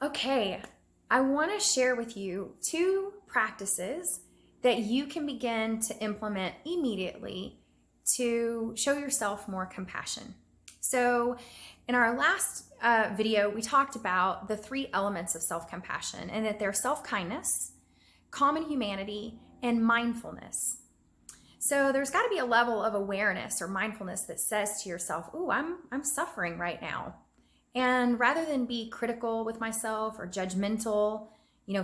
Okay, I want to share with you two practices that you can begin to implement immediately to show yourself more compassion. So, in our last video, we talked about the three elements of self-compassion and that they're self-kindness, common humanity, and mindfulness. So there's got to be a level of awareness or mindfulness that says to yourself, "Ooh, I'm suffering right now." And rather than be critical with myself or judgmental,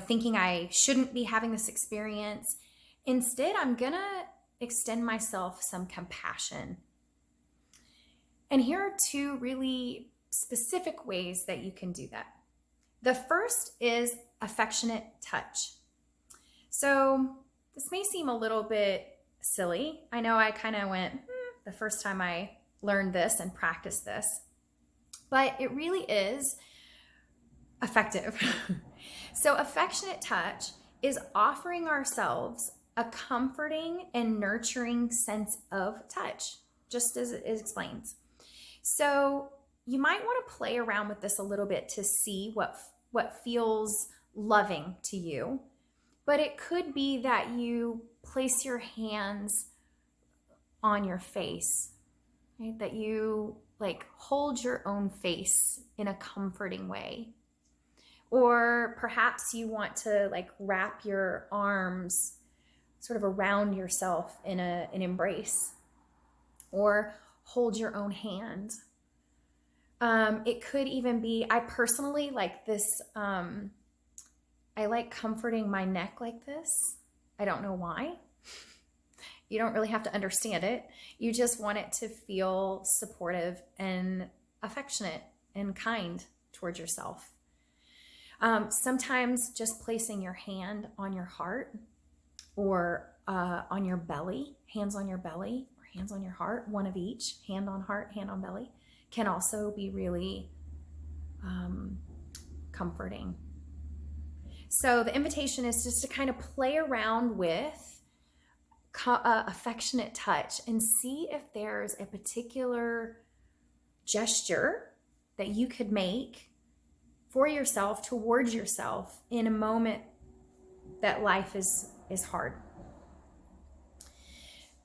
thinking I shouldn't be having this experience, instead I'm going to extend myself some compassion. And here are two really specific ways that you can do that. The first is affectionate touch. So this may seem a little bit silly. I know I kind of went the first time I learned this and practiced this, but it really is effective. So affectionate touch is offering ourselves a comforting and nurturing sense of touch, just as it explains. So you might want to play around with this a little bit to see what feels loving to you. But it could be that you place your hands on your face, right? That you hold your own face in a comforting way. Or perhaps you want to wrap your arms sort of around yourself in an embrace, or hold your own hand. It could even be, I personally like this, I like comforting my neck like this. I don't know why. You don't really have to understand it. You just want it to feel supportive and affectionate and kind towards yourself. Sometimes just placing your hand on your heart or on your belly, hands on your belly or hands on your heart, one of each, hand on heart, hand on belly, can also be really comforting. So the invitation is just to kind of play around with affectionate touch and see if there's a particular gesture that you could make for yourself, towards yourself, in a moment that life is hard.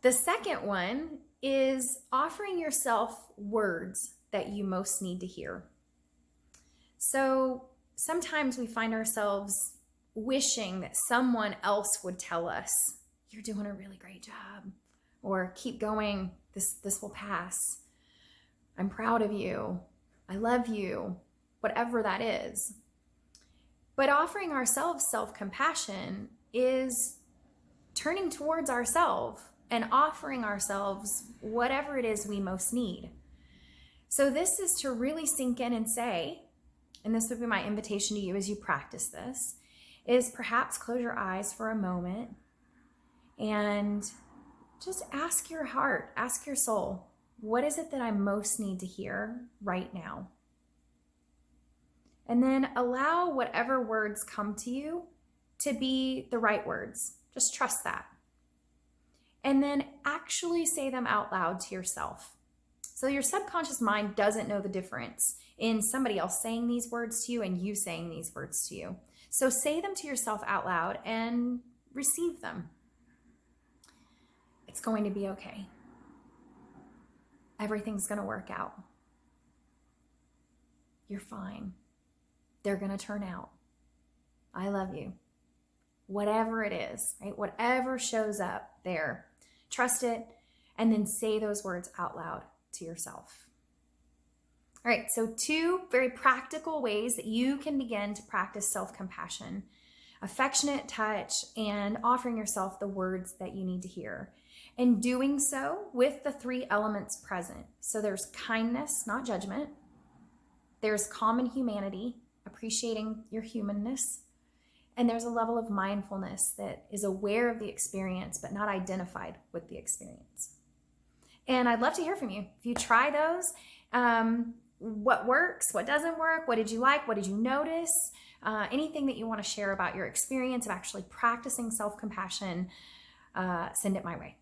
The second one is offering yourself words that you most need to hear. So sometimes we find ourselves wishing that someone else would tell us, "You're doing a really great job," or "Keep going, this will pass. I'm proud of you. I love you," whatever that is. But offering ourselves self-compassion is turning towards ourselves and offering ourselves whatever it is we most need. So this is to really sink in and say, and this would be my invitation to you as you practice this, is perhaps close your eyes for a moment and just ask your heart, ask your soul, what is it that I most need to hear right now? And then allow whatever words come to you to be the right words. Just trust that. And then actually say them out loud to yourself. So your subconscious mind doesn't know the difference in somebody else saying these words to you and you saying these words to you. So say them to yourself out loud and receive them. It's going to be okay. Everything's going to work out. You're fine. They're going to turn out. I love you. Whatever it is, right? Whatever shows up there, trust it, and then say those words out loud to yourself. All right, so two very practical ways that you can begin to practice self-compassion: affectionate touch and offering yourself the words that you need to hear. And doing so with the three elements present. So there's kindness, not judgment. There's common humanity, appreciating your humanness. And there's a level of mindfulness that is aware of the experience, but not identified with the experience. And I'd love to hear from you. If you try those, what works, what doesn't work, what did you like, what did you notice, anything that you want to share about your experience of actually practicing self-compassion, send it my way.